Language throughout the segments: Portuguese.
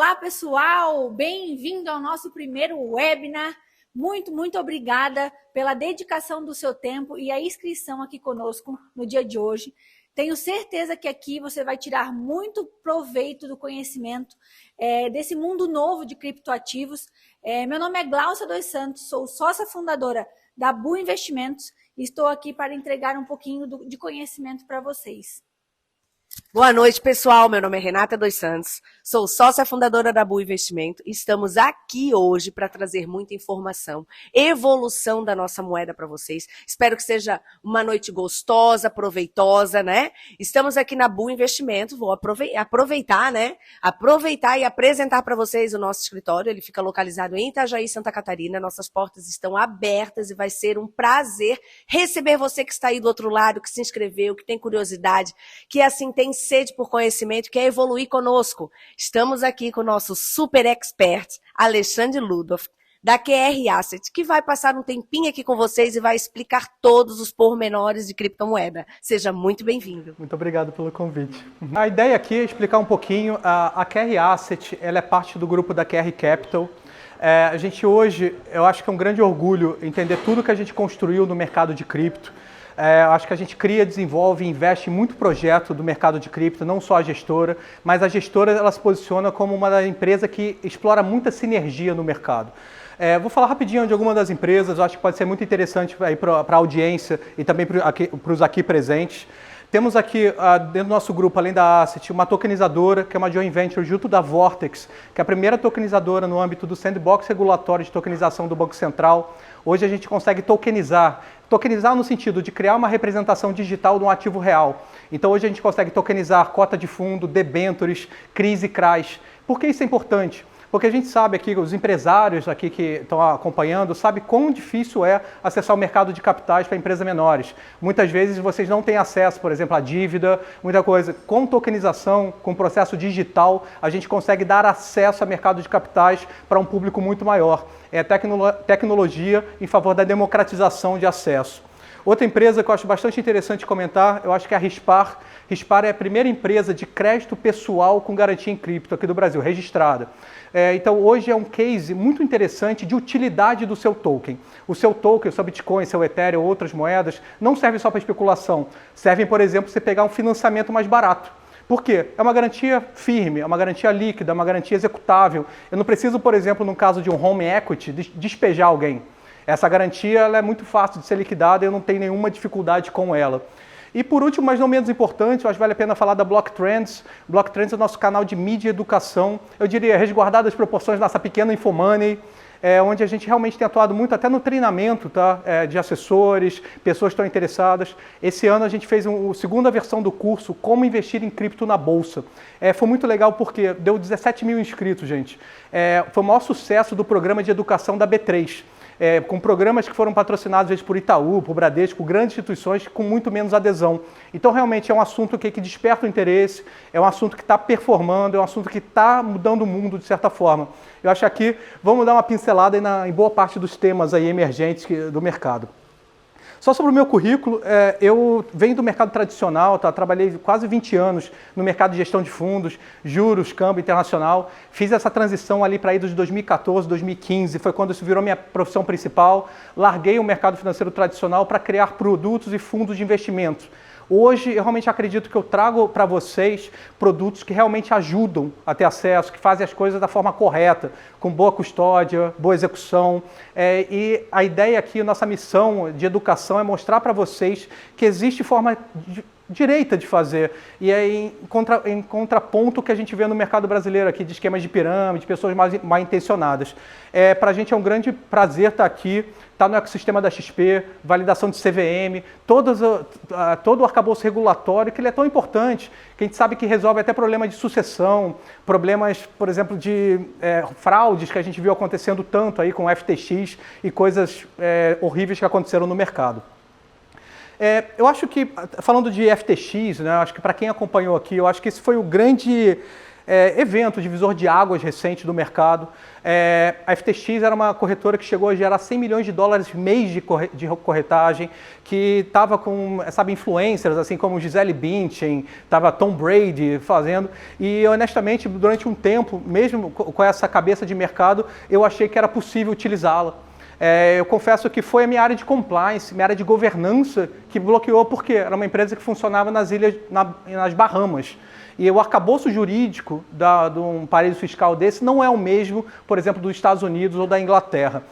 Olá, pessoal! Bem-vindo ao nosso primeiro webinar. Muito obrigada pela dedicação do seu tempo e a inscrição aqui conosco no dia de hoje. Tenho certeza que aqui você vai tirar muito proveito do conhecimento desse mundo novo de criptoativos. Meu nome é Glaucia dos Santos, sou sócia fundadora da Bu Investimentos e estou aqui para entregar um pouquinho de conhecimento para vocês. Boa noite, pessoal. Meu nome é Renata dos Santos, sou sócia fundadora da Bu Investimento e estamos aqui hoje para trazer muita informação, evolução da nossa moeda para vocês. Espero que seja uma noite gostosa, proveitosa, né? Estamos aqui na Bu Investimento, vou aproveitar, né? Aproveitar e apresentar para vocês o nosso escritório. Ele fica localizado em Itajaí, Santa Catarina. Nossas portas estão abertas e vai ser um prazer receber você que está aí do outro lado, que se inscreveu, que tem curiosidade, que assim tem sede por conhecimento, quer evoluir conosco. Estamos aqui com o nosso super expert, Alexandre Ludolf, da QR Asset, que vai passar um tempinho aqui com vocês e vai explicar todos os pormenores de criptomoeda. Seja muito bem-vindo. Muito obrigado pelo convite. A ideia aqui é explicar um pouquinho. A QR Asset, ela é parte do grupo da QR Capital. A gente hoje, eu acho que é um grande orgulho entender tudo que a gente construiu no mercado de cripto. Acho que a gente cria, desenvolve e investe em muito projeto do mercado de cripto, não só a gestora, mas a gestora ela se posiciona como uma empresa que explora muita sinergia no mercado. Vou falar rapidinho de alguma das empresas, acho que pode ser muito interessante para a audiência e também para os aqui presentes. Temos aqui, dentro do nosso grupo, além da Asset, uma tokenizadora, que é uma joint venture junto da Vortex, que é a primeira tokenizadora no âmbito do sandbox regulatório de tokenização do Banco Central. Hoje a gente consegue tokenizar no sentido de criar uma representação digital de um ativo real. Então hoje a gente consegue tokenizar cota de fundo, debêntures, CRIs e CRAs. Por que isso é importante? Porque a gente sabe aqui, os empresários aqui que estão acompanhando, sabem quão difícil é acessar o mercado de capitais para empresas menores. Muitas vezes vocês não têm acesso, por exemplo, à dívida, muita coisa. Com tokenização, com processo digital, a gente consegue dar acesso a mercado de capitais para um público muito maior. É tecnologia em favor da democratização de acesso. Outra empresa que eu acho bastante interessante comentar, eu acho que é a Rispar. Rispar é a primeira empresa de crédito pessoal com garantia em cripto aqui do Brasil, registrada. Então hoje é um case muito interessante de utilidade do seu token. O seu token, o seu Bitcoin, seu Ethereum, outras moedas, não servem só para especulação. Servem, por exemplo, para você pegar um financiamento mais barato. Por quê? É uma garantia firme, é uma garantia líquida, é uma garantia executável. Eu não preciso, por exemplo, no caso de um home equity, despejar alguém. Essa garantia ela é muito fácil de ser liquidada e eu não tenho nenhuma dificuldade com ela. E por último, mas não menos importante, eu acho que vale a pena falar da Blocktrends. Blocktrends é o nosso canal de mídia e educação, eu diria, resguardado as proporções da nossa pequena Infomoney, onde a gente realmente tem atuado muito até no treinamento, tá? De assessores, pessoas que estão interessadas. Esse ano a gente fez a segunda versão do curso Como Investir em Cripto na Bolsa. Foi muito legal porque deu 17 mil inscritos, gente. Foi o maior sucesso do programa de educação da B3. Com programas que foram patrocinados às vezes por Itaú, por Bradesco, grandes instituições com muito menos adesão. Então realmente é um assunto que desperta o interesse, é um assunto que está performando, é um assunto que está mudando o mundo de certa forma. Eu acho que aqui vamos dar uma pincelada em boa parte dos temas aí emergentes do mercado. Só sobre o meu currículo, eu venho do mercado tradicional, tá? Trabalhei quase 20 anos no mercado de gestão de fundos, juros, câmbio internacional. Fiz essa transição ali para de 2014, 2015, foi quando isso virou minha profissão principal. Larguei o mercado financeiro tradicional para criar produtos e fundos de investimento. Hoje, eu realmente acredito que eu trago para vocês produtos que realmente ajudam a ter acesso, que fazem as coisas da forma correta, com boa custódia, boa execução. E a ideia aqui, nossa missão de educação é mostrar para vocês que existe forma direita de fazer. E é em contraponto que a gente vê no mercado brasileiro aqui, de esquemas de pirâmide, pessoas mal intencionadas. Para a gente é um grande prazer estar aqui, estar no ecossistema da XP, validação de CVM, todo o arcabouço regulatório, que ele é tão importante, que a gente sabe que resolve até problemas de sucessão, problemas, por exemplo, de fraudes que a gente viu acontecendo tanto aí com o FTX e coisas horríveis que aconteceram no mercado. Eu acho que, falando de FTX, né, acho que para quem acompanhou aqui, eu acho que esse foi o grande evento, divisor de águas recente do mercado. A FTX era uma corretora que chegou a gerar 100 milhões de dólares mês de corretagem, que estava com, sabe, influencers, assim como Gisele Bündchen, estava Tom Brady fazendo, e honestamente, durante um tempo, mesmo com essa cabeça de mercado, eu achei que era possível utilizá-la. Eu confesso que foi a minha área de compliance, minha área de governança que bloqueou, porque era uma empresa que funcionava nas ilhas, nas Bahamas. E o arcabouço jurídico de um paraíso fiscal desse não é o mesmo, por exemplo, dos Estados Unidos ou da Inglaterra.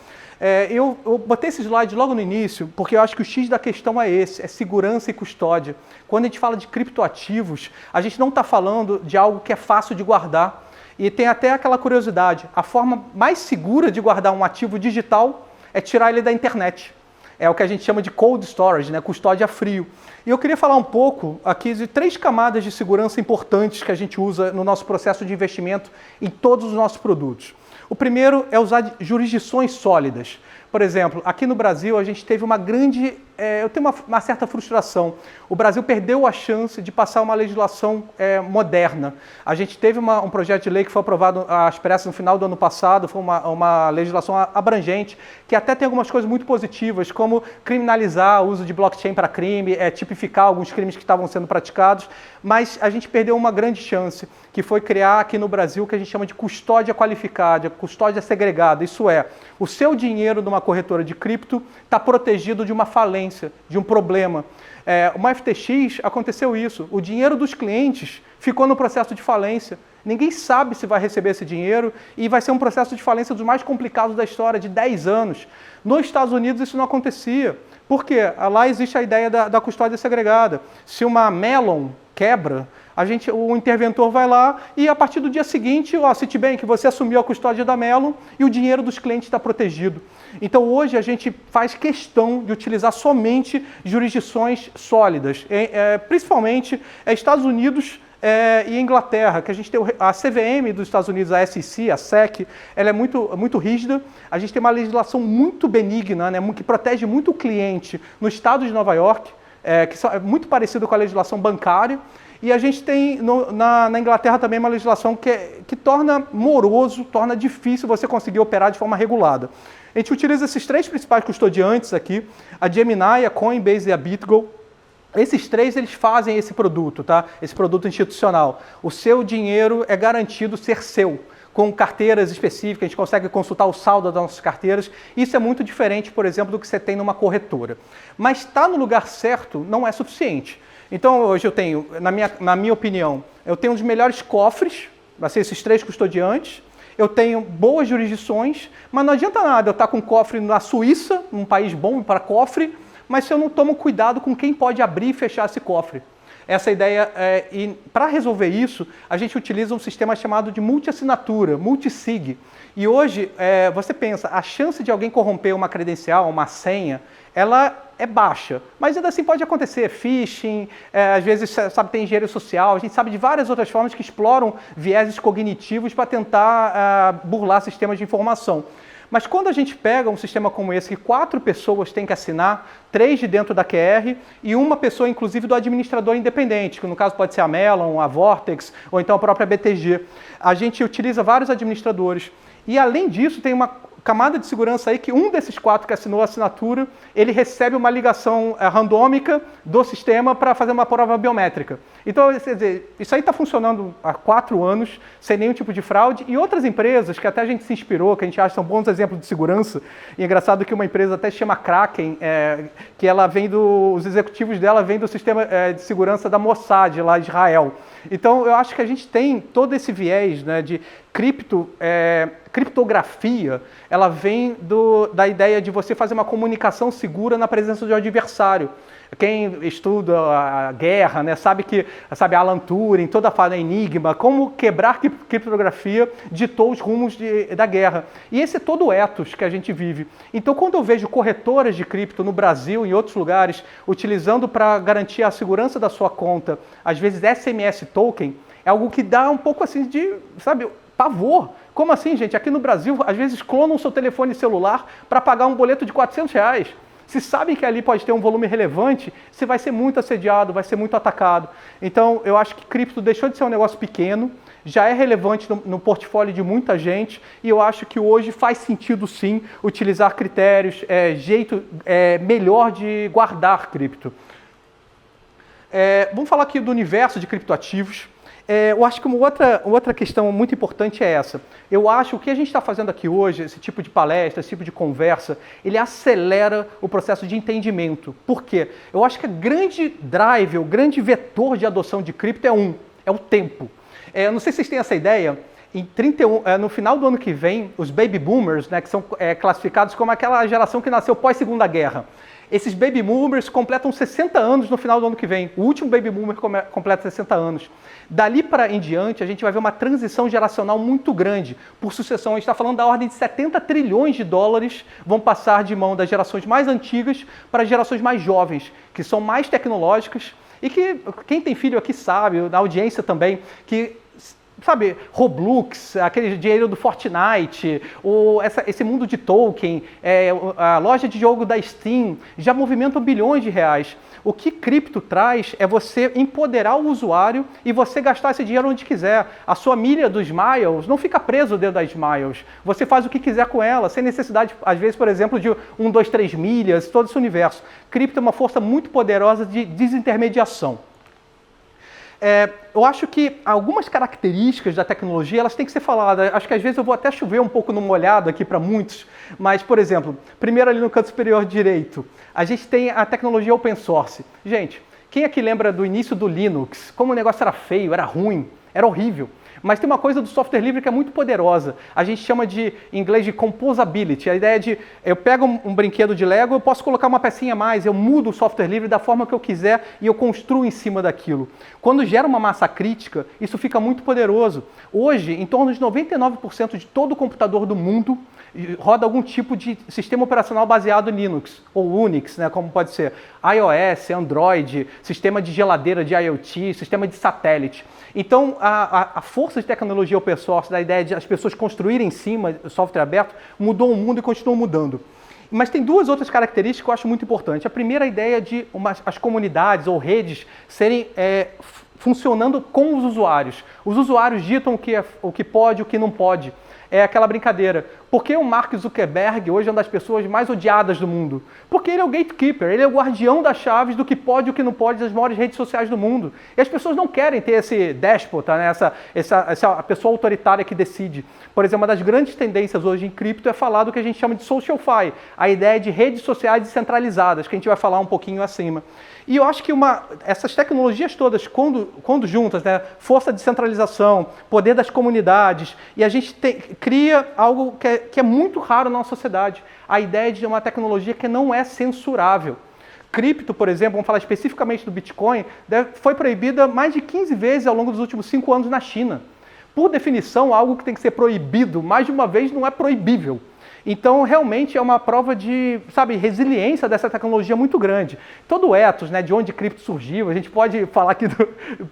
Eu botei esse slide logo no início, porque eu acho que o X da questão é esse, é segurança e custódia. Quando a gente fala de criptoativos, a gente não está falando de algo que é fácil de guardar. E tem até aquela curiosidade, a forma mais segura de guardar um ativo digital é tirar ele da internet. É o que a gente chama de cold storage, né? Custódia a frio. E eu queria falar um pouco aqui de 3 camadas de segurança importantes que a gente usa no nosso processo de investimento em todos os nossos produtos. O primeiro é usar jurisdições sólidas. Por exemplo, aqui no Brasil a gente teve uma grande... eu tenho uma certa frustração. O Brasil perdeu a chance de passar uma legislação moderna. A gente teve um projeto de lei que foi aprovado às pressas no final do ano passado, foi uma legislação abrangente, que até tem algumas coisas muito positivas, como criminalizar o uso de blockchain para crime, tipificar alguns crimes que estavam sendo praticados, mas a gente perdeu uma grande chance, que foi criar aqui no Brasil o que a gente chama de custódia qualificada, custódia segregada. Isso é, o seu dinheiro numa corretora de cripto está protegido de uma falência, de um problema. Uma FTX aconteceu isso, o dinheiro dos clientes ficou no processo de falência. Ninguém sabe se vai receber esse dinheiro e vai ser um processo de falência dos mais complicados da história, de 10 anos. Nos Estados Unidos isso não acontecia. Por quê? Lá existe a ideia da custódia segregada. Se uma Melon quebra, o interventor vai lá e a partir do dia seguinte, Citibank, você assumiu a custódia da Melon e o dinheiro dos clientes está protegido. Então hoje a gente faz questão de utilizar somente jurisdições sólidas, principalmente Estados Unidos e Inglaterra, que a gente tem a CVM dos Estados Unidos, a SEC, a SEC, ela é muito rígida. A gente tem uma legislação muito benigna, né, que protege muito o cliente no estado de Nova York, que é muito parecido com a legislação bancária. E a gente tem na Inglaterra também uma legislação que torna moroso, torna difícil você conseguir operar de forma regulada. A gente utiliza esses 3 principais custodiantes aqui, a Gemini, a Coinbase e a BitGo. Esses 3, eles fazem esse produto, tá? Esse produto institucional. O seu dinheiro é garantido ser seu, com carteiras específicas, a gente consegue consultar o saldo das nossas carteiras. Isso é muito diferente, por exemplo, do que você tem numa corretora. Mas estar no lugar certo não é suficiente. Então, hoje eu tenho, na minha opinião, eu tenho um dos melhores cofres, vai ser esses 3 custodiantes, eu tenho boas jurisdições, mas não adianta nada eu estar com um cofre na Suíça, um país bom para cofre, mas se eu não tomo cuidado com quem pode abrir e fechar esse cofre. Essa ideia, e para resolver isso, a gente utiliza um sistema chamado de multi-assinatura, multi-sig. E hoje, você pensa, a chance de alguém corromper uma credencial, uma senha, ela é baixa, mas ainda assim pode acontecer phishing, às vezes, sabe, tem engenharia social, a gente sabe de várias outras formas que exploram vieses cognitivos para tentar burlar sistemas de informação. Mas quando a gente pega um sistema como esse, que 4 pessoas têm que assinar, 3 de dentro da QR e uma pessoa, inclusive, do administrador independente, que no caso pode ser a Melon, a Vortex ou então a própria BTG, a gente utiliza vários administradores. E além disso, tem uma camada de segurança aí que um desses 4 que assinou a assinatura, ele recebe uma ligação randômica do sistema para fazer uma prova biométrica. Então, quer dizer, isso aí está funcionando há 4 anos, sem nenhum tipo de fraude, e outras empresas que até a gente se inspirou, que a gente acha que são bons exemplos de segurança, e é engraçado que uma empresa até se chama Kraken, que ela vem os executivos dela vêm do sistema de segurança da Mossad, lá de Israel. Então, eu acho que a gente tem todo esse viés, né, de criptografia, ela vem da ideia de você fazer uma comunicação segura na presença de um adversário. Quem estuda a guerra, né, sabe Alan Turing, toda a Enigma, como quebrar criptografia ditou os rumos da guerra. E esse é todo o ethos que a gente vive. Então, quando eu vejo corretoras de cripto no Brasil e em outros lugares, utilizando para garantir a segurança da sua conta, às vezes SMS token, é algo que dá um pouco assim de, sabe, pavor. Como assim, gente? Aqui no Brasil, às vezes clonam o seu telefone celular para pagar um boleto de R$400. Se sabem que ali pode ter um volume relevante, você vai ser muito assediado, vai ser muito atacado. Então, eu acho que cripto deixou de ser um negócio pequeno, já é relevante no portfólio de muita gente e eu acho que hoje faz sentido sim utilizar critérios, jeito melhor de guardar cripto. Vamos falar aqui do universo de criptoativos. Eu acho que uma outra questão muito importante é essa. Eu acho que o que a gente está fazendo aqui hoje, esse tipo de palestra, esse tipo de conversa, ele acelera o processo de entendimento. Por quê? Eu acho que o grande drive, o grande vetor de adoção de cripto é o tempo. Não sei se vocês têm essa ideia. No final do ano que vem, os baby boomers, né, que são classificados como aquela geração que nasceu pós-Segunda Guerra, esses baby boomers completam 60 anos no final do ano que vem. O último baby boomer completa 60 anos. Dali para em diante, a gente vai ver uma transição geracional muito grande. Por sucessão, a gente está falando da ordem de 70 trilhões de dólares vão passar de mão das gerações mais antigas para as gerações mais jovens, que são mais tecnológicas e que quem tem filho aqui sabe, na audiência também, que sabe, Roblox, aquele dinheiro do Fortnite, esse mundo de token, a loja de jogo da Steam, já movimentam bilhões de reais. O que cripto traz é você empoderar o usuário e você gastar esse dinheiro onde quiser. A sua milha dos Smiles não fica preso dentro das Smiles. Você faz o que quiser com ela, sem necessidade, às vezes, por exemplo, de 1, 2, 3 milhas, todo esse universo. Cripto é uma força muito poderosa de desintermediação. Eu acho que algumas características da tecnologia elas têm que ser faladas. Acho que às vezes eu vou até chover um pouco no molhado aqui para muitos, mas, por exemplo, primeiro ali no canto superior direito, a gente tem a tecnologia open source. Gente, quem aqui lembra do início do Linux? Como o negócio era feio, era ruim, era horrível. Mas tem uma coisa do software livre que é muito poderosa. A gente chama em inglês de composability. A ideia de, eu pego um brinquedo de Lego, eu posso colocar uma pecinha a mais, eu mudo o software livre da forma que eu quiser e eu construo em cima daquilo. Quando gera uma massa crítica, isso fica muito poderoso. Hoje, em torno de 99% de todo computador do mundo roda algum tipo de sistema operacional baseado em Linux, ou Unix, né, como pode ser iOS, Android, sistema de geladeira de IoT, sistema de satélite. Então, a força de tecnologia open source, da ideia de as pessoas construírem em cima do software aberto, mudou o mundo e continua mudando. Mas tem duas outras características que eu acho muito importantes. A primeira é a ideia de as comunidades ou redes serem funcionando com os usuários. Os usuários ditam o que pode e o que não pode. É aquela brincadeira. Por que o Mark Zuckerberg hoje é uma das pessoas mais odiadas do mundo? Porque ele é o gatekeeper, ele é o guardião das chaves do que pode e o que não pode das maiores redes sociais do mundo. E as pessoas não querem ter esse déspota, né? essa pessoa autoritária que decide. Por exemplo, uma das grandes tendências hoje em cripto é falar do que a gente chama de SocialFi, a ideia de redes sociais descentralizadas, que a gente vai falar um pouquinho acima. E eu acho que essas tecnologias todas, quando juntas, né, força de centralização, poder das comunidades, e a gente cria algo que é muito raro na nossa sociedade, a ideia de uma tecnologia que não é censurável. Cripto, por exemplo, vamos falar especificamente do Bitcoin, foi proibida mais de 15 vezes ao longo dos últimos 5 anos na China. Por definição, algo que tem que ser proibido, mais de uma vez, não é proibível. Então, realmente, é uma prova de, resiliência dessa tecnologia muito grande. Todo o ethos, né, de onde cripto surgiu, a gente pode falar aqui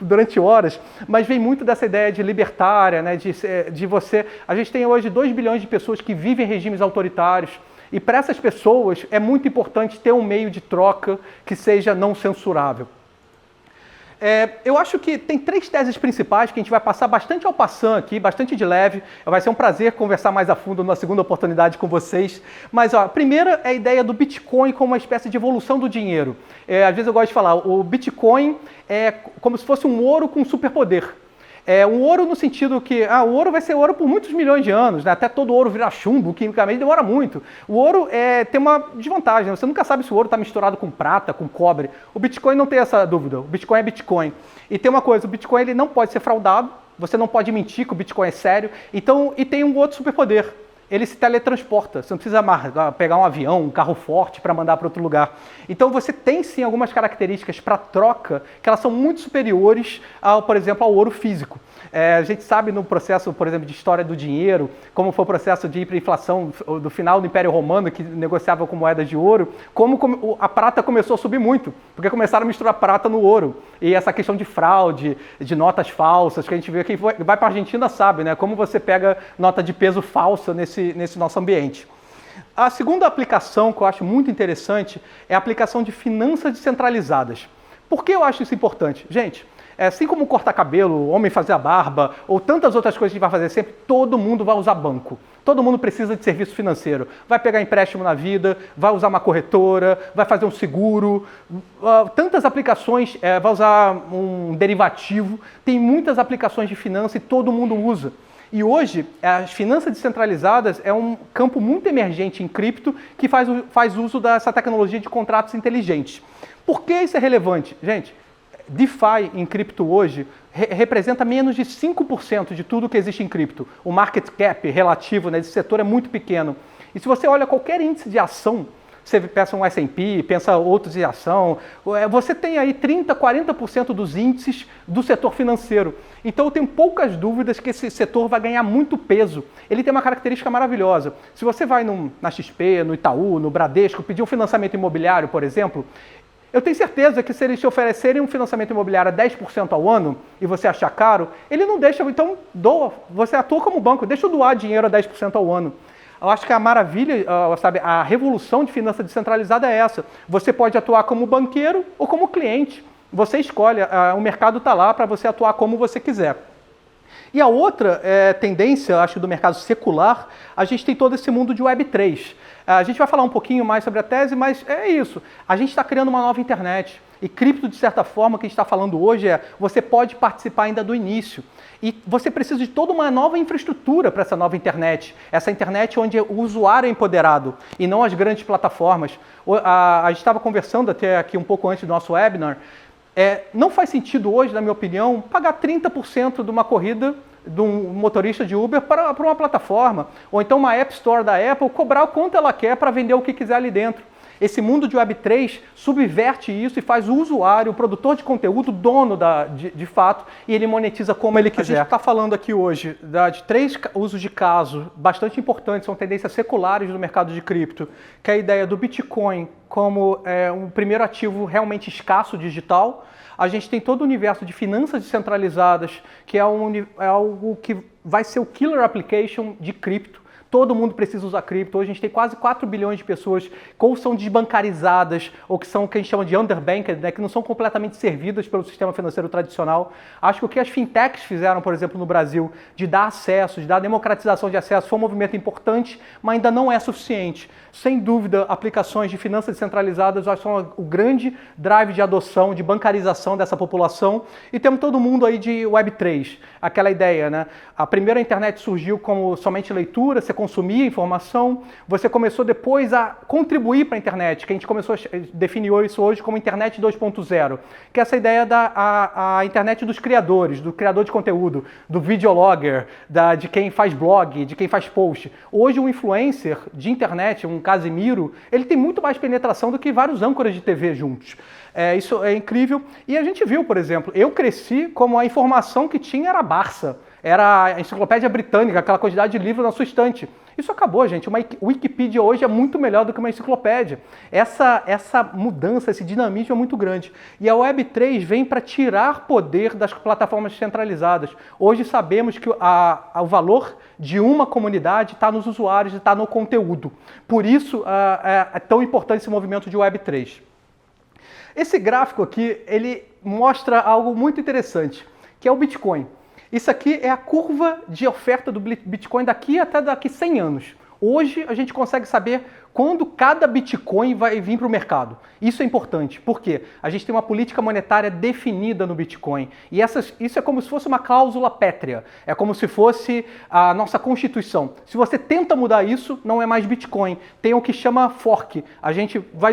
durante horas, mas vem muito dessa ideia de libertária, né, de você... A gente tem hoje 2 bilhões de pessoas que vivem em regimes autoritários, e para essas pessoas é muito importante ter um meio de troca que seja não censurável. Eu acho que tem 3 teses principais que a gente vai passar bastante ao passant aqui, bastante de leve. Vai ser um prazer conversar mais a fundo na segunda oportunidade com vocês. Mas a primeira é a ideia do Bitcoin como uma espécie de evolução do dinheiro. Às vezes eu gosto de falar, o Bitcoin é como se fosse um ouro com superpoder. Um ouro no sentido que o ouro vai ser ouro por muitos milhões de anos, né? Até todo ouro virar chumbo, quimicamente demora muito. O ouro tem uma desvantagem, né? Você nunca sabe se o ouro está misturado com prata, com cobre. O Bitcoin não tem essa dúvida, o Bitcoin é Bitcoin. E tem uma coisa, o Bitcoin ele não pode ser fraudado, você não pode mentir que o Bitcoin é sério, e tem um outro superpoder. Ele se teletransporta, você não precisa pegar um avião, um carro forte para mandar para outro lugar. Então você tem sim algumas características para troca que elas são muito superiores, por exemplo, ao ouro físico. A gente sabe no processo, por exemplo, de história do dinheiro, como foi o processo de hiperinflação do final do Império Romano, que negociava com moedas de ouro, como a prata começou a subir muito, porque começaram a misturar prata no ouro. E essa questão de fraude, de notas falsas, que a gente vê, quem vai para a Argentina sabe, né? Como você pega nota de peso falsa nesse nosso ambiente. A segunda aplicação que eu acho muito interessante é a aplicação de finanças descentralizadas. Por que eu acho isso importante? Gente, assim como cortar cabelo, homem fazer a barba, ou tantas outras coisas que a gente vai fazer sempre, todo mundo vai usar banco. Todo mundo precisa de serviço financeiro. Vai pegar empréstimo na vida, vai usar uma corretora, vai fazer um seguro, tantas aplicações, vai usar um derivativo. Tem muitas aplicações de finança e todo mundo usa. E hoje, as finanças descentralizadas é um campo muito emergente em cripto que faz uso dessa tecnologia de contratos inteligentes. Por que isso é relevante? Gente, DeFi em cripto hoje representa menos de 5% de tudo que existe em cripto. O market cap relativo nesse setor é muito pequeno. E se você olha qualquer índice de ação, você pensa um S&P, pensa outros de ação, você tem aí 30%, 40% dos índices do setor financeiro. Então eu tenho poucas dúvidas que esse setor vai ganhar muito peso. Ele tem uma característica maravilhosa. Se você vai na XP, no Itaú, no Bradesco, pedir um financiamento imobiliário, por exemplo, eu tenho certeza que se eles te oferecerem um financiamento imobiliário a 10% ao ano e você achar caro, ele não deixa, então doa, você atua como banco, deixa eu doar dinheiro a 10% ao ano. Eu acho que a maravilha, sabe, a revolução de finança descentralizada é essa. Você pode atuar como banqueiro ou como cliente. Você escolhe, o mercado está lá para você atuar como você quiser. E a outra tendência, acho, do mercado secular, a gente tem todo esse mundo de Web3. A gente vai falar um pouquinho mais sobre a tese, mas é isso. A gente está criando uma nova internet. E cripto, de certa forma, que a gente está falando hoje você pode participar ainda do início. E você precisa de toda uma nova infraestrutura para essa nova internet. Essa internet onde o usuário é empoderado e não as grandes plataformas. A gente estava conversando até aqui um pouco antes do nosso webinar. Não faz sentido hoje, na minha opinião, pagar 30% de uma corrida de um motorista de Uber para uma plataforma. Ou então uma App Store da Apple cobrar o quanto ela quer para vender o que quiser ali dentro. Esse mundo de Web3 subverte isso e faz o usuário, o produtor de conteúdo, dono de fato, e ele monetiza como ele quiser. A gente está falando aqui hoje de 3 usos de caso bastante importantes, são tendências seculares do mercado de cripto, que é a ideia do Bitcoin como um primeiro ativo realmente escasso digital. A gente tem todo o universo de finanças descentralizadas, que é algo que vai ser o killer application de cripto. Todo mundo precisa usar cripto. Hoje a gente tem quase 4 bilhões de pessoas que ou são desbancarizadas ou que são o que a gente chama de underbanked, né, que não são completamente servidas pelo sistema financeiro tradicional. Acho que o que as fintechs fizeram, por exemplo, no Brasil, de dar acesso, de dar democratização de acesso, foi um movimento importante, mas ainda não é suficiente. Sem dúvida, aplicações de finanças descentralizadas são o grande drive de adoção, de bancarização dessa população. E temos todo mundo aí de Web3. Aquela ideia, né? A primeira internet surgiu como somente leitura, você consumia informação, você começou depois a contribuir para a internet, que a gente começou a definir isso hoje como internet 2.0, que é essa ideia da internet dos criadores, do criador de conteúdo, do videologger, de quem faz blog, de quem faz post. Hoje um influencer de internet, um Casimiro, ele tem muito mais penetração do que vários âncoras de TV juntos. Isso é incrível. E a gente viu, por exemplo, eu cresci como a informação que tinha era a Barça, era a enciclopédia britânica, aquela quantidade de livros na sua estante. Isso acabou, gente. Uma Wikipedia hoje é muito melhor do que uma enciclopédia. Essa mudança, esse dinamismo é muito grande. E a Web3 vem para tirar poder das plataformas centralizadas. Hoje sabemos que o valor de uma comunidade está nos usuários e está no conteúdo. Por isso é tão importante esse movimento de Web3. Esse gráfico aqui, ele mostra algo muito interessante, que é o Bitcoin. Isso aqui é a curva de oferta do Bitcoin daqui 100 anos. Hoje a gente consegue saber quando cada Bitcoin vai vir para o mercado. Isso é importante, porque a gente tem uma política monetária definida no Bitcoin. E isso é como se fosse uma cláusula pétrea. É como se fosse a nossa Constituição. Se você tenta mudar isso, não é mais Bitcoin. Tem o que chama fork. A gente vai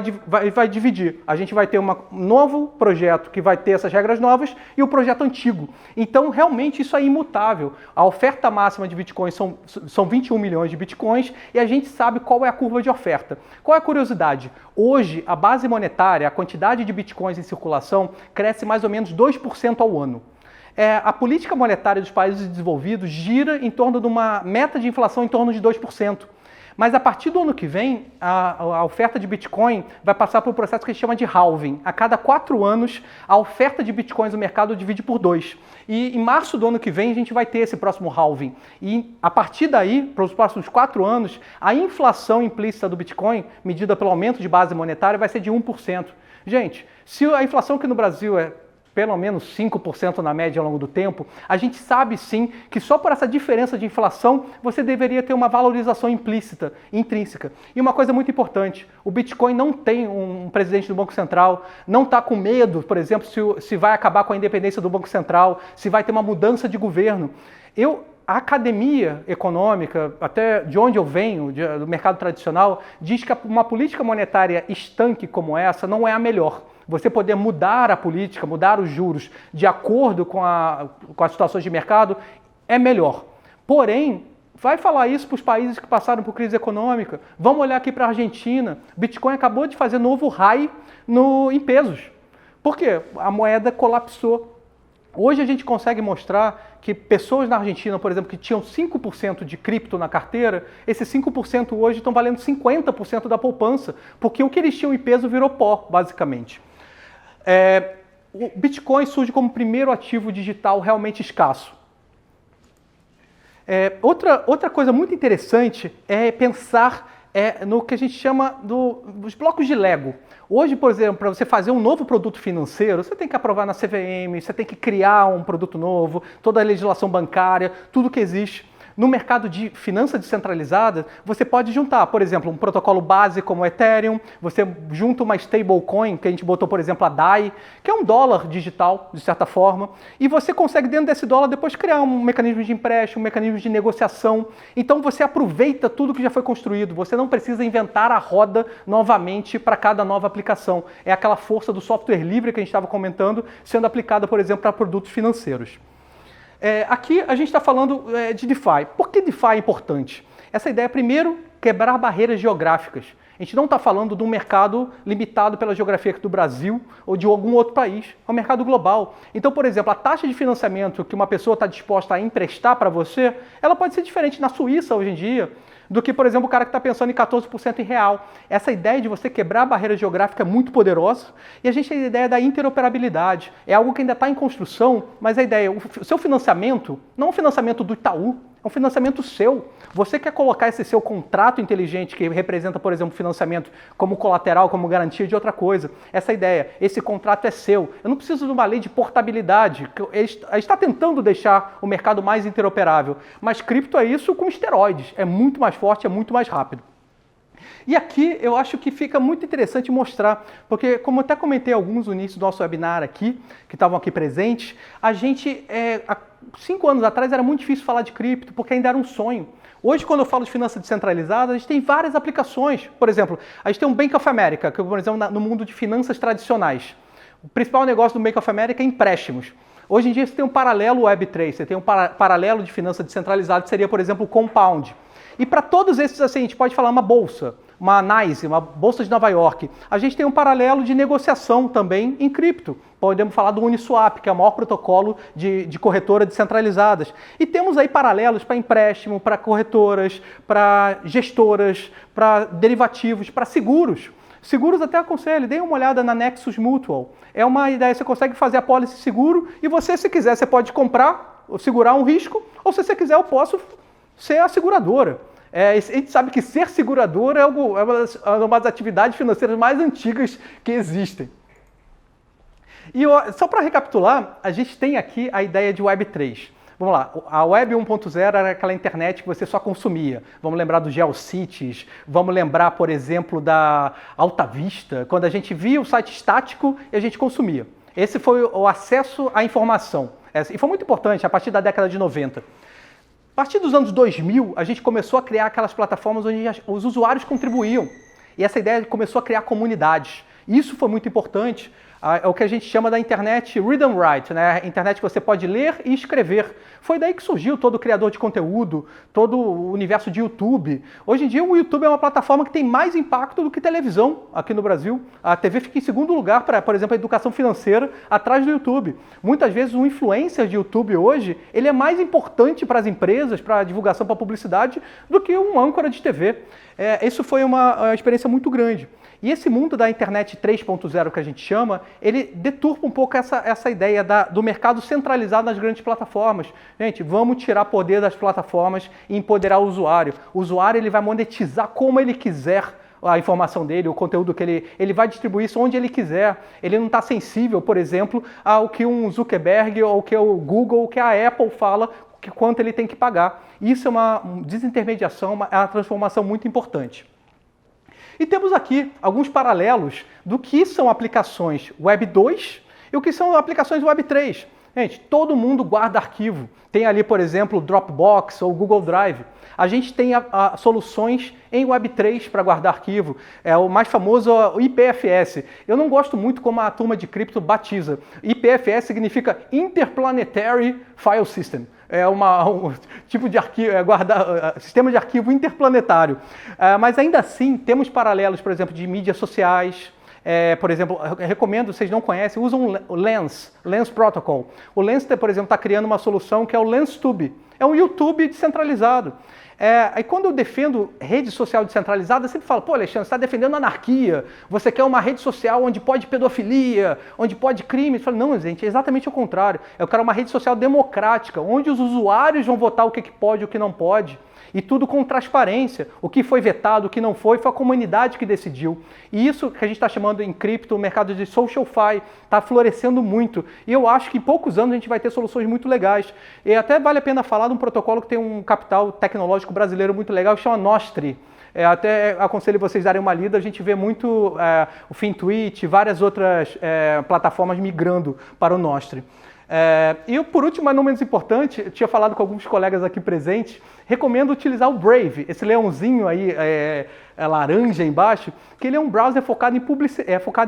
dividir. A gente vai ter um novo projeto que vai ter essas regras novas e o projeto antigo. Então, realmente, isso é imutável. A oferta máxima de Bitcoin são 21 milhões de Bitcoins e a gente sabe qual é a curva de oferta. Qual é a curiosidade? Hoje, a base monetária, a quantidade de bitcoins em circulação, cresce mais ou menos 2% ao ano. A política monetária dos países desenvolvidos gira em torno de uma meta de inflação em torno de 2%. Mas a partir do ano que vem, a oferta de Bitcoin vai passar por um processo que a gente chama de halving. A cada 4 anos, a oferta de Bitcoins no mercado divide por 2. E em março do ano que vem, a gente vai ter esse próximo halving. E a partir daí, para os próximos 4 anos, a inflação implícita do Bitcoin, medida pelo aumento de base monetária, vai ser de 1%. Gente, se a inflação aqui no Brasil pelo menos 5% na média ao longo do tempo, a gente sabe sim que só por essa diferença de inflação você deveria ter uma valorização implícita, intrínseca. E uma coisa muito importante, o Bitcoin não tem um presidente do Banco Central, não está com medo, por exemplo, se vai acabar com a independência do Banco Central, se vai ter uma mudança de governo. A academia econômica, até de onde eu venho, do mercado tradicional, diz que uma política monetária estanque como essa não é a melhor. Você poder mudar a política, mudar os juros de acordo com as situações de mercado é melhor. Porém, vai falar isso para os países que passaram por crise econômica. Vamos olhar aqui para a Argentina. Bitcoin acabou de fazer novo high em pesos. Por quê? A moeda colapsou. Hoje a gente consegue mostrar que pessoas na Argentina, por exemplo, que tinham 5% de cripto na carteira, esses 5% hoje estão valendo 50% da poupança, porque o que eles tinham em peso virou pó, basicamente. O Bitcoin surge como o primeiro ativo digital realmente escasso. Outra coisa muito interessante é pensar no que a gente chama dos blocos de Lego. Hoje, por exemplo, para você fazer um novo produto financeiro, você tem que aprovar na CVM, você tem que criar um produto novo, toda a legislação bancária, tudo que existe. No mercado de finanças descentralizadas, você pode juntar, por exemplo, um protocolo base como o Ethereum, você junta uma stablecoin, que a gente botou, por exemplo, a DAI, que é um dólar digital, de certa forma, e você consegue, dentro desse dólar, depois criar um mecanismo de empréstimo, um mecanismo de negociação. Então, você aproveita tudo que já foi construído, você não precisa inventar a roda novamente para cada nova aplicação. É aquela força do software livre que a gente estava comentando, sendo aplicada, por exemplo, para produtos financeiros. Aqui a gente está falando de DeFi. Por que DeFi é importante? Essa ideia é, primeiro, quebrar barreiras geográficas. A gente não está falando de um mercado limitado pela geografia aqui do Brasil ou de algum outro país, é um mercado global. Então, por exemplo, a taxa de financiamento que uma pessoa está disposta a emprestar para você, ela pode ser diferente na Suíça hoje em dia, do que, por exemplo, o cara que está pensando em 14% em real. Essa ideia de você quebrar a barreira geográfica é muito poderosa. E a gente tem a ideia da interoperabilidade. É algo que ainda está em construção, mas a ideia, o seu financiamento, não é um financiamento do Itaú, é um financiamento seu. Você quer colocar esse seu contrato inteligente, que representa, por exemplo, financiamento como colateral, como garantia de outra coisa. Essa ideia, esse contrato é seu. Eu não preciso de uma lei de portabilidade. A gente está tentando deixar o mercado mais interoperável. Mas cripto é isso com esteroides. É muito mais forte, é muito mais rápido. E aqui eu acho que fica muito interessante mostrar, porque como eu até comentei alguns no início do nosso webinar aqui, que estavam aqui presentes, a gente, há 5 anos atrás era muito difícil falar de cripto, porque ainda era um sonho. Hoje, quando eu falo de finanças descentralizadas, a gente tem várias aplicações. Por exemplo, a gente tem um Bank of America, que, por exemplo, no mundo de finanças tradicionais. O principal negócio do Bank of America é empréstimos. Hoje em dia você tem um paralelo Web3, você tem um paralelo de finanças descentralizadas, que seria, por exemplo, o Compound. E para todos esses, assim, a gente pode falar uma bolsa, uma NYSE, uma bolsa de Nova York. A gente tem um paralelo de negociação também em cripto. Podemos falar do Uniswap, que é o maior protocolo de corretora descentralizadas. E temos aí paralelos para empréstimo, para corretoras, para gestoras, para derivativos, para seguros. Seguros até aconselho, dê uma olhada na Nexus Mutual. É uma ideia, você consegue fazer a pólice seguro e você, se quiser, você pode comprar, ou segurar um risco, ou se você quiser, eu posso ser a seguradora. A gente sabe que ser seguradora é uma das atividades financeiras mais antigas que existem. E só para recapitular, a gente tem aqui a ideia de Web3. Vamos lá, a Web 1.0 era aquela internet que você só consumia. Vamos lembrar do GeoCities, vamos lembrar, por exemplo, da Alta Vista, quando a gente via o site estático e a gente consumia. Esse foi o acesso à informação. E foi muito importante a partir da década de 90. A partir dos anos 2000, a gente começou a criar aquelas plataformas onde os usuários contribuíam. E essa ideia começou a criar comunidades. Isso foi muito importante. É o que a gente chama da internet read and write, né? A internet que você pode ler e escrever. Foi daí que surgiu todo o criador de conteúdo, todo o universo de YouTube. Hoje em dia o YouTube é uma plataforma que tem mais impacto do que televisão aqui no Brasil. A TV fica em segundo lugar para, por exemplo, a educação financeira atrás do YouTube. Muitas vezes o influencer de YouTube hoje, ele é mais importante para as empresas, para a divulgação, para a publicidade, do que um âncora de TV. Isso foi uma experiência muito grande. E esse mundo da internet 3.0 que a gente chama, ele deturpa um pouco essa ideia do mercado centralizado nas grandes plataformas. Gente, vamos tirar poder das plataformas e empoderar o usuário. O usuário ele vai monetizar como ele quiser a informação dele, o conteúdo que ele vai distribuir isso onde ele quiser. Ele não está sensível, por exemplo, ao que um Zuckerberg, ou que o Google, ou que a Apple fala, que quanto ele tem que pagar. Isso é uma desintermediação, é uma transformação muito importante. E temos aqui alguns paralelos do que são aplicações Web 2 e o que são aplicações Web 3. Gente, todo mundo guarda arquivo. Tem ali, por exemplo, o Dropbox ou o Google Drive. A gente tem soluções em Web 3 para guardar arquivo. O mais famoso é o IPFS. Eu não gosto muito como a turma de cripto batiza. IPFS significa Interplanetary File System. É um tipo de arquivo, sistema de arquivo interplanetário. Mas ainda assim, temos paralelos, por exemplo, de mídias sociais. Por exemplo, eu recomendo, vocês não conhecem, usam o Lens Protocol. O Lens, por exemplo, está criando uma solução que é o LensTube. É um YouTube descentralizado. Aí quando eu defendo rede social descentralizada, eu sempre falo, pô, Alexandre, você está defendendo anarquia, você quer uma rede social onde pode pedofilia, onde pode crime. Eu falo, não, gente, é exatamente o contrário. Eu quero uma rede social democrática, onde os usuários vão votar o que pode e o que não pode. E tudo com transparência. O que foi vetado, o que não foi a comunidade que decidiu. E isso que a gente está chamando em cripto, o mercado de SocialFi, está florescendo muito. E eu acho que em poucos anos a gente vai ter soluções muito legais. E até vale a pena falar de um protocolo que tem um capital tecnológico brasileiro muito legal, que chama Nostri. Até aconselho vocês darem uma lida, a gente vê muito o FinTwitch, várias outras plataformas migrando para o Nostri. E por último, mas não menos importante, eu tinha falado com alguns colegas aqui presentes, recomendo utilizar o Brave, esse leãozinho aí, laranja embaixo, que ele é um browser focado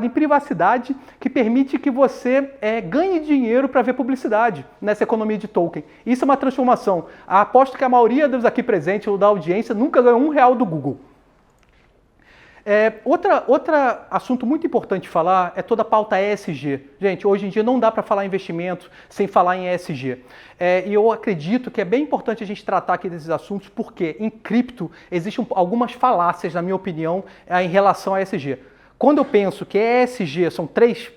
em privacidade, que permite que você ganhe dinheiro para ver publicidade nessa economia de token. Isso é uma transformação. Aposto que a maioria dos aqui presentes ou da audiência nunca ganhou R$1 do Google. Outro assunto muito importante de falar é toda a pauta ESG. Gente, hoje em dia não dá para falar em investimento sem falar em ESG. E eu acredito que é bem importante a gente tratar aqui desses assuntos, porque em cripto existem algumas falácias, na minha opinião, em relação a ESG. Quando eu penso que ESG são três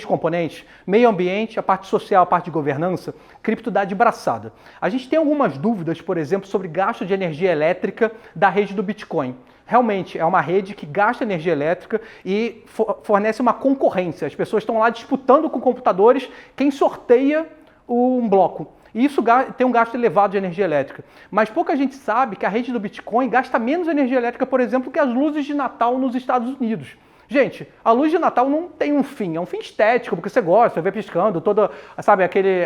componentes, meio ambiente, a parte social, a parte de governança, cripto dá de braçada. A gente tem algumas dúvidas, por exemplo, sobre gasto de energia elétrica da rede do Bitcoin. Realmente, é uma rede que gasta energia elétrica e fornece uma concorrência. As pessoas estão lá disputando com computadores quem sorteia um bloco. E isso tem um gasto elevado de energia elétrica. Mas pouca gente sabe que a rede do Bitcoin gasta menos energia elétrica, por exemplo, que as luzes de Natal nos Estados Unidos. Gente, a luz de Natal não tem um fim, é um fim estético, porque você gosta, vê piscando,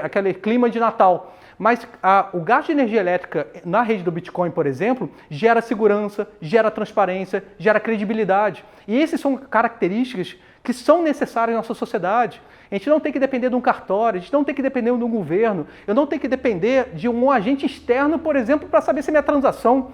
aquele clima de Natal. Mas o gasto de energia elétrica na rede do Bitcoin, por exemplo, gera segurança, gera transparência, gera credibilidade. E essas são características que são necessárias na nossa sociedade. A gente não tem que depender de um cartório, a gente não tem que depender de um governo, eu não tenho que depender de um agente externo, por exemplo, para saber se minha transação...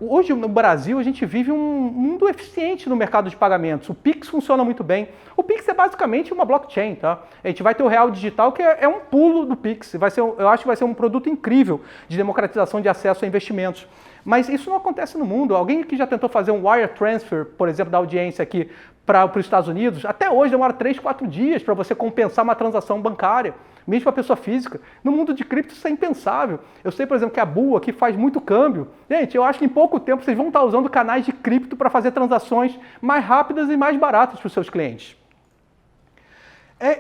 Hoje no Brasil a gente vive um mundo eficiente no mercado de pagamentos. O Pix funciona muito bem. O Pix é basicamente uma blockchain, tá? A gente vai ter o real digital, que é um pulo do Pix. Eu acho que vai ser um produto incrível de democratização de acesso a investimentos. Mas isso não acontece no mundo. Alguém que já tentou fazer um wire transfer, por exemplo, da audiência aqui para os Estados Unidos, até hoje demora 3, 4 dias para você compensar uma transação bancária, mesmo para a pessoa física. No mundo de cripto isso é impensável. Eu sei, por exemplo, que a BUA aqui faz muito câmbio. Gente, eu acho que em pouco tempo vocês vão estar usando canais de cripto para fazer transações mais rápidas e mais baratas para os seus clientes.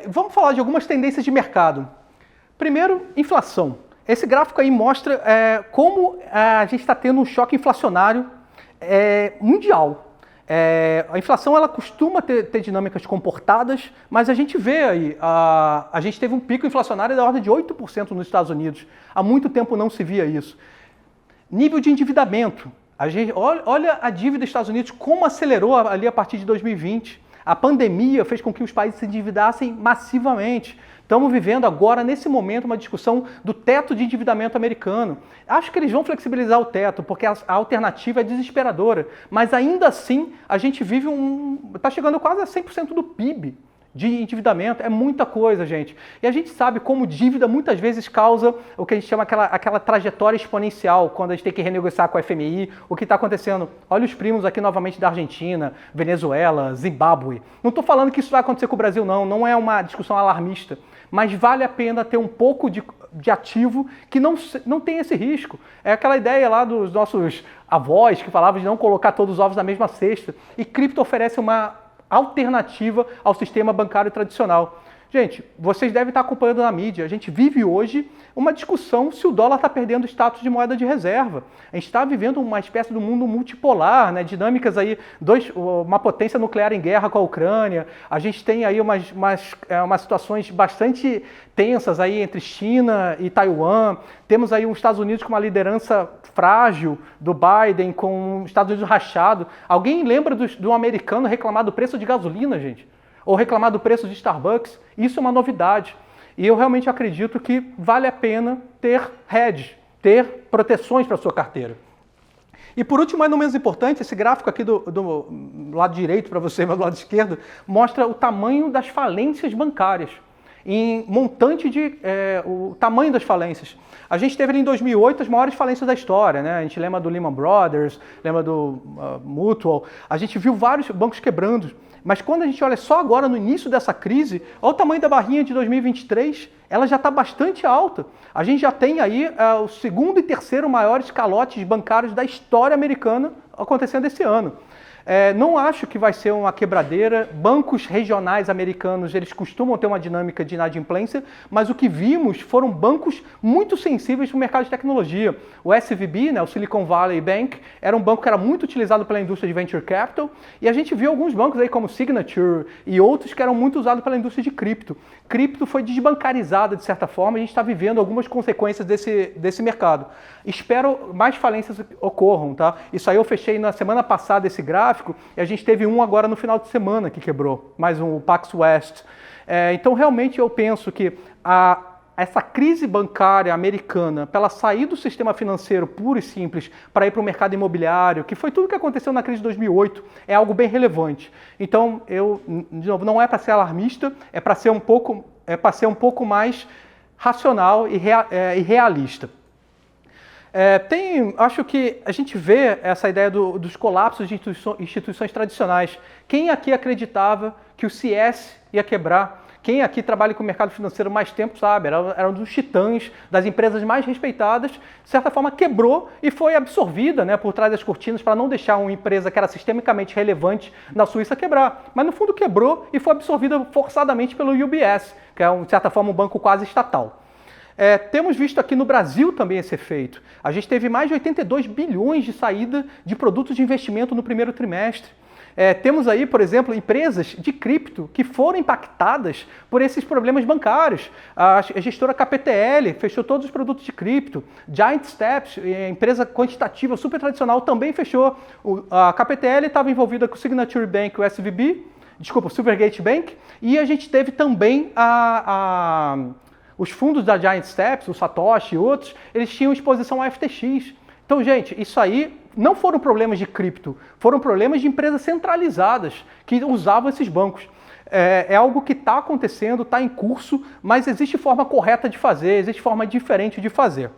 Vamos falar de algumas tendências de mercado. Primeiro, inflação. Esse gráfico aí mostra como a gente está tendo um choque inflacionário mundial. A inflação ela costuma ter dinâmicas comportadas, mas a gente vê aí, a gente teve um pico inflacionário da ordem de 8% nos Estados Unidos. Há muito tempo não se via isso. Nível de endividamento. Olha a dívida dos Estados Unidos, como acelerou ali a partir de 2020. A pandemia fez com que os países se endividassem massivamente. Estamos vivendo agora, nesse momento, uma discussão do teto de endividamento americano. Acho que eles vão flexibilizar o teto, porque a alternativa é desesperadora. Mas ainda assim, a gente vive está chegando quase a 100% do PIB de endividamento, é muita coisa, gente. E a gente sabe como dívida muitas vezes causa o que a gente chama aquela trajetória exponencial, quando a gente tem que renegociar com a FMI, o que está acontecendo. Olha os primos aqui novamente da Argentina, Venezuela, Zimbábue. Não estou falando que isso vai acontecer com o Brasil, não é uma discussão alarmista, mas vale a pena ter um pouco de ativo que não tem esse risco. É aquela ideia lá dos nossos avós que falavam de não colocar todos os ovos na mesma cesta, e cripto oferece uma alternativa ao sistema bancário tradicional. Gente, vocês devem estar acompanhando na mídia. A gente vive hoje uma discussão se o dólar está perdendo o status de moeda de reserva. A gente está vivendo uma espécie de mundo multipolar, né? Dinâmicas aí, uma potência nuclear em guerra com a Ucrânia. A gente tem aí umas situações bastante tensas aí entre China e Taiwan. Temos aí os Estados Unidos com uma liderança frágil do Biden, com os Estados Unidos rachado. Alguém lembra do americano reclamar do preço de gasolina, gente? Ou reclamar do preço de Starbucks? Isso é uma novidade. E eu realmente acredito que vale a pena ter hedge, ter proteções para a sua carteira. E por último, mas não menos importante, esse gráfico aqui do lado direito para você, mas do lado esquerdo, mostra o tamanho das falências bancárias, em montante o tamanho das falências. A gente teve em 2008 as maiores falências da história, né? A gente lembra do Lehman Brothers, lembra do Mutual, a gente viu vários bancos quebrando. Mas quando a gente olha só agora no início dessa crise, olha o tamanho da barrinha de 2023, ela já está bastante alta. A gente já tem aí o segundo e terceiro maiores calotes bancários da história americana acontecendo esse ano. Não acho que vai ser uma quebradeira. Bancos regionais americanos, eles costumam ter uma dinâmica de inadimplência, mas o que vimos foram bancos muito sensíveis para o mercado de tecnologia. O SVB, né, o Silicon Valley Bank, era um banco que era muito utilizado pela indústria de venture capital, e a gente viu alguns bancos aí como Signature e outros que eram muito usados pela indústria de cripto. Cripto foi desbancarizada de certa forma, e a gente está vivendo algumas consequências desse mercado. Espero mais falências ocorram, tá? Isso aí eu fechei na semana passada esse gráfico, e a gente teve um agora no final de semana que quebrou, mais um, o Pax West. Então, realmente, eu penso que essa crise bancária americana, para ela sair do sistema financeiro puro e simples para ir para o mercado imobiliário, que foi tudo que aconteceu na crise de 2008, é algo bem relevante. Então, de novo, não é para ser alarmista, é para ser um pouco mais racional e realista. Acho que a gente vê essa ideia dos colapsos de instituições tradicionais. Quem aqui acreditava que o CS ia quebrar? Quem aqui trabalha com o mercado financeiro mais tempo sabe, era um dos titãs, das empresas mais respeitadas, de certa forma quebrou e foi absorvida, né, por trás das cortinas para não deixar uma empresa que era sistemicamente relevante na Suíça quebrar. Mas no fundo quebrou e foi absorvida forçadamente pelo UBS, que é, de certa forma, um banco quase estatal. Temos visto aqui no Brasil também esse efeito. A gente teve mais de 82 bilhões de saída de produtos de investimento no primeiro trimestre. Temos aí, por exemplo, empresas de cripto que foram impactadas por esses problemas bancários. A gestora KPTL fechou todos os produtos de cripto. Giant Steps, empresa quantitativa super tradicional, também fechou. A KPTL estava envolvida com o Signature Bank, o SVB, o Silvergate Bank, e a gente teve também os fundos da Giant Steps, o Satoshi e outros, eles tinham exposição a FTX. Então, gente, isso aí não foram problemas de cripto, foram problemas de empresas centralizadas que usavam esses bancos. É algo que está acontecendo, está em curso, mas existe forma correta de fazer, existe forma diferente de fazer.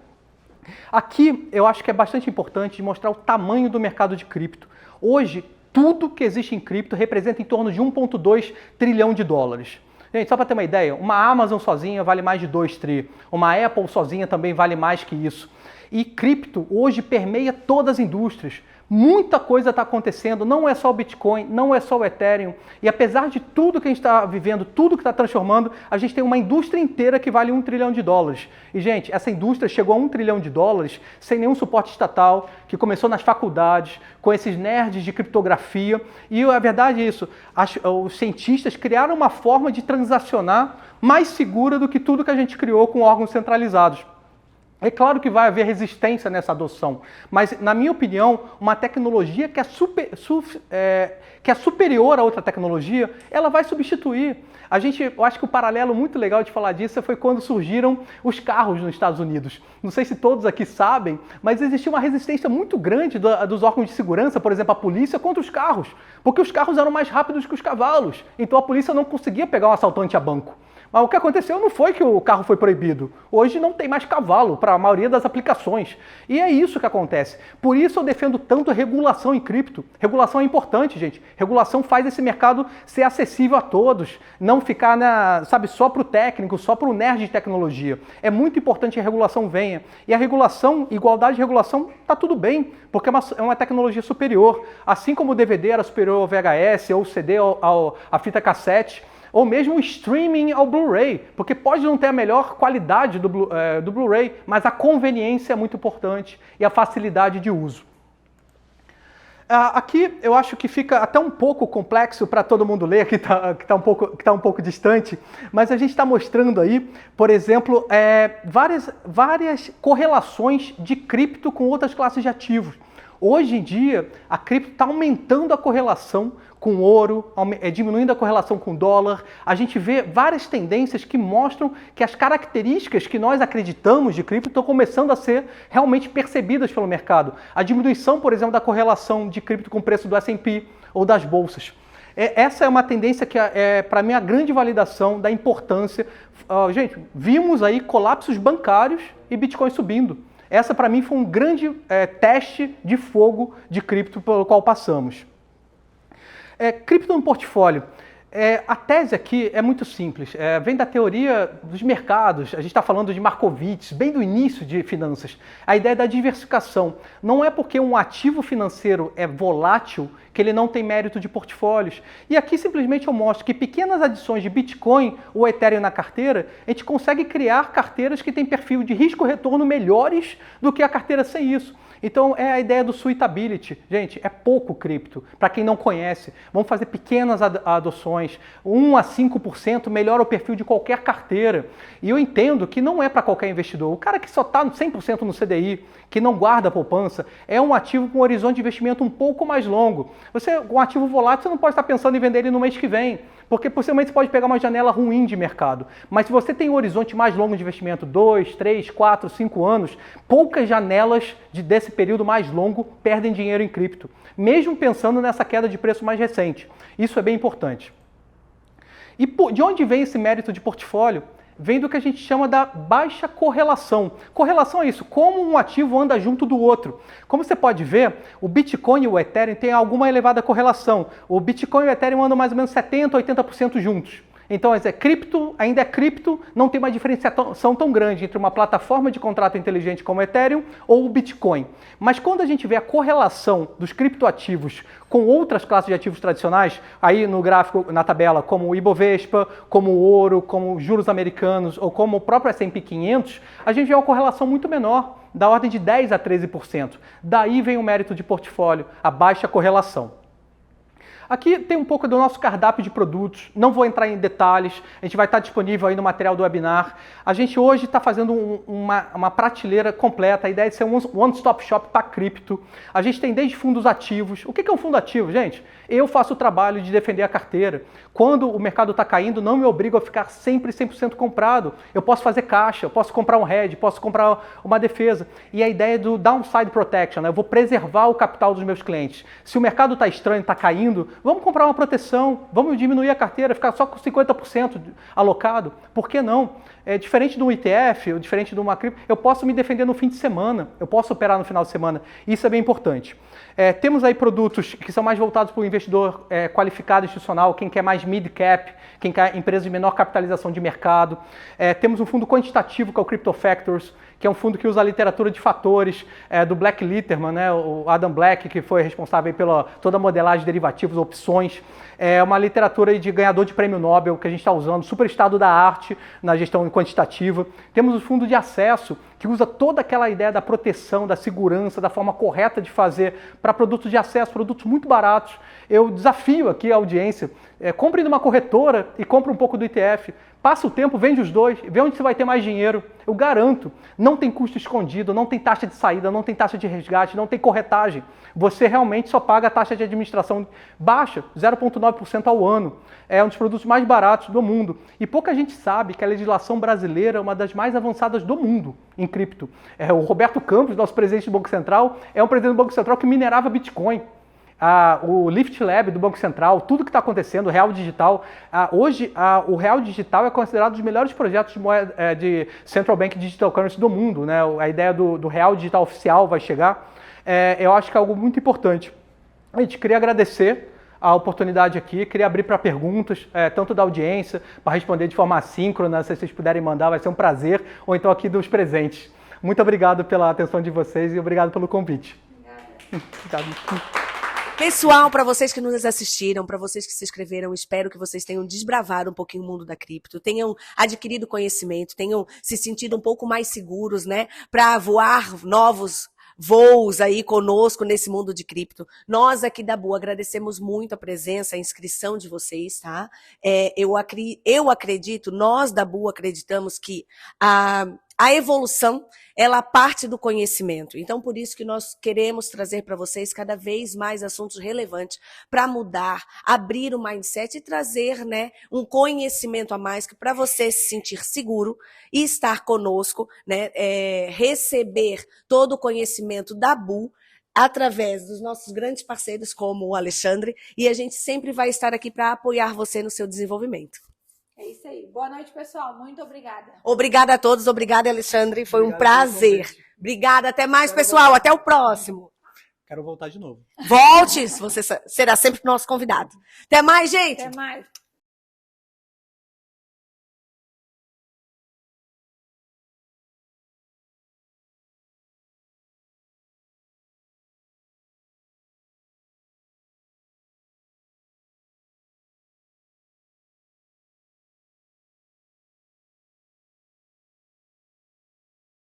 Aqui, eu acho que é bastante importante mostrar o tamanho do mercado de cripto. Hoje, tudo que existe em cripto representa em torno de 1,2 trilhão de dólares. Gente, só para ter uma ideia, uma Amazon sozinha vale mais de 2 tri, uma Apple sozinha também vale mais que isso. E cripto hoje permeia todas as indústrias. Muita coisa está acontecendo, não é só o Bitcoin, não é só o Ethereum. E apesar de tudo que a gente está vivendo, tudo que está transformando, a gente tem uma indústria inteira que vale 1 trilhão de dólares. E, gente, essa indústria chegou a 1 trilhão de dólares sem nenhum suporte estatal, que começou nas faculdades, com esses nerds de criptografia. E a verdade é isso, os cientistas criaram uma forma de transacionar mais segura do que tudo que a gente criou com órgãos centralizados. É claro que vai haver resistência nessa adoção, mas, na minha opinião, uma tecnologia que é superior a outra tecnologia, ela vai substituir. Eu acho que o paralelo muito legal de falar disso foi quando surgiram os carros nos Estados Unidos. Não sei se todos aqui sabem, mas existia uma resistência muito grande dos órgãos de segurança, por exemplo, a polícia, contra os carros, porque os carros eram mais rápidos que os cavalos, então a polícia não conseguia pegar um assaltante a banco. Mas o que aconteceu não foi que o carro foi proibido. Hoje não tem mais cavalo para a maioria das aplicações. E é isso que acontece. Por isso eu defendo tanto regulação em cripto. Regulação é importante, gente. Regulação faz esse mercado ser acessível a todos. Não ficar, só para o técnico, só para o nerd de tecnologia. É muito importante que a regulação venha. E a regulação, igualdade de regulação, está tudo bem, porque é uma tecnologia superior. Assim como o DVD era superior ao VHS, ou o CD à fita cassete, ou mesmo o streaming ao Blu-ray, porque pode não ter a melhor qualidade do Blu-ray, mas a conveniência é muito importante e a facilidade de uso. Aqui eu acho que fica até um pouco complexo para todo mundo ler, que tá um pouco distante, mas a gente está mostrando aí, por exemplo, várias correlações de cripto com outras classes de ativos. Hoje em dia, a cripto está aumentando a correlação com ouro, diminuindo a correlação com dólar. A gente vê várias tendências que mostram que as características que nós acreditamos de cripto estão começando a ser realmente percebidas pelo mercado. A diminuição, por exemplo, da correlação de cripto com o preço do S&P ou das bolsas. Essa é uma tendência que para mim, a grande validação da importância. Gente, vimos aí colapsos bancários e Bitcoin subindo. Essa, para mim, foi um grande teste de fogo de cripto pelo qual passamos. Cripto no portfólio. A tese aqui é muito simples. Vem da teoria dos mercados. A gente está falando de Markowitz, bem do início de finanças. A ideia da diversificação. Não é porque um ativo financeiro é volátil que ele não tem mérito de portfólios. E aqui simplesmente eu mostro que pequenas adições de Bitcoin ou Ethereum na carteira, a gente consegue criar carteiras que têm perfil de risco-retorno melhores do que a carteira sem isso. Então é a ideia do suitability. Gente, é pouco cripto, para quem não conhece. Vamos fazer pequenas adoções, 1 a 5% melhora o perfil de qualquer carteira. E eu entendo que não é para qualquer investidor. O cara que só está 100% no CDI, que não guarda a poupança, é um ativo com um horizonte de investimento um pouco mais longo. Um ativo volátil, você não pode estar pensando em vender ele no mês que vem, porque possivelmente você pode pegar uma janela ruim de mercado. Mas se você tem um horizonte mais longo de investimento, 2, 3, 4, 5 anos, poucas janelas desse período mais longo perdem dinheiro em cripto, mesmo pensando nessa queda de preço mais recente. Isso é bem importante. E de onde vem esse mérito de portfólio? Vem do que a gente chama da baixa correlação. Correlação é isso, como um ativo anda junto do outro. Como você pode ver, o Bitcoin e o Ethereum têm alguma elevada correlação. O Bitcoin e o Ethereum andam mais ou menos 70%, 80% juntos. Então, cripto ainda é cripto, não tem uma diferenciação tão grande entre uma plataforma de contrato inteligente como o Ethereum ou o Bitcoin. Mas quando a gente vê a correlação dos criptoativos com outras classes de ativos tradicionais, aí no gráfico, na tabela, como o Ibovespa, como o ouro, como os juros americanos ou como o próprio S&P 500, a gente vê uma correlação muito menor, da ordem de 10% a 13%. Daí vem o mérito de portfólio, a baixa correlação. Aqui tem um pouco do nosso cardápio de produtos, não vou entrar em detalhes, a gente vai estar disponível aí no material do webinar. A gente hoje está fazendo uma prateleira completa, a ideia é de ser um one-stop shop para cripto. A gente tem desde fundos ativos. O que é um fundo ativo, gente? Eu faço o trabalho de defender a carteira. Quando o mercado está caindo, não me obrigo a ficar sempre 100% comprado. Eu posso fazer caixa, eu posso comprar um hedge, posso comprar uma defesa. E a ideia do downside protection, né? Eu vou preservar o capital dos meus clientes. Se o mercado está estranho, está caindo, vamos comprar uma proteção, vamos diminuir a carteira, ficar só com 50% alocado. Por que não? Diferente de um ETF, ou diferente de uma cripto, eu posso me defender no fim de semana, eu posso operar no final de semana. Isso é bem importante. Temos aí produtos que são mais voltados para o investidor qualificado institucional, quem quer mais mid-cap, quem quer empresas de menor capitalização de mercado. Temos um fundo quantitativo, que é o Crypto Factors, que é um fundo que usa a literatura de fatores do Black Litterman, né, o Adam Black, que foi responsável pela toda a modelagem de derivativos, opções. É uma literatura de ganhador de prêmio Nobel que a gente está usando, super estado da arte na gestão quantitativa. Temos o fundo de acesso, que usa toda aquela ideia da proteção, da segurança, da forma correta de fazer para produtos de acesso, produtos muito baratos. Eu desafio aqui a audiência, compre numa corretora e compre um pouco do ETF, Passa o tempo, vende os dois, vê onde você vai ter mais dinheiro. Eu garanto, não tem custo escondido, não tem taxa de saída, não tem taxa de resgate, não tem corretagem. Você realmente só paga a taxa de administração baixa, 0,9% ao ano. É um dos produtos mais baratos do mundo. E pouca gente sabe que a legislação brasileira é uma das mais avançadas do mundo em cripto. O Roberto Campos, nosso presidente do Banco Central, é um presidente do Banco Central que minerava Bitcoin. O Lift Lab do Banco Central, tudo que está acontecendo, o Real Digital. Hoje, o Real Digital é considerado um dos melhores projetos de Central Bank Digital Currency do mundo. Né? A ideia do Real Digital oficial vai chegar. Eu acho que é algo muito importante. A gente queria agradecer a oportunidade aqui, queria abrir para perguntas, tanto da audiência, para responder de forma assíncrona, se vocês puderem mandar, vai ser um prazer, ou então aqui dos presentes. Muito obrigado pela atenção de vocês e obrigado pelo convite. Obrigado. Pessoal, para vocês que nos assistiram, para vocês que se inscreveram, espero que vocês tenham desbravado um pouquinho o mundo da cripto, tenham adquirido conhecimento, tenham se sentido um pouco mais seguros, né, para voar novos voos aí conosco nesse mundo de cripto. Nós aqui da Bu agradecemos muito a presença, a inscrição de vocês, tá? Eu acredito, nós da Bu acreditamos que a evolução, ela parte do conhecimento. Então, por isso que nós queremos trazer para vocês cada vez mais assuntos relevantes para mudar, abrir o mindset e trazer, né, um conhecimento a mais para você se sentir seguro e estar conosco, né, receber todo o conhecimento da Bu através dos nossos grandes parceiros como o Alexandre, e a gente sempre vai estar aqui para apoiar você no seu desenvolvimento. É isso aí. Boa noite, pessoal. Muito obrigada. Obrigada a todos. Obrigada, Alexandre. Foi um prazer. Obrigada. Até mais, pessoal. Até o próximo. Quero voltar de novo. Volte. Você será sempre nosso convidado. Até mais, gente. Até mais.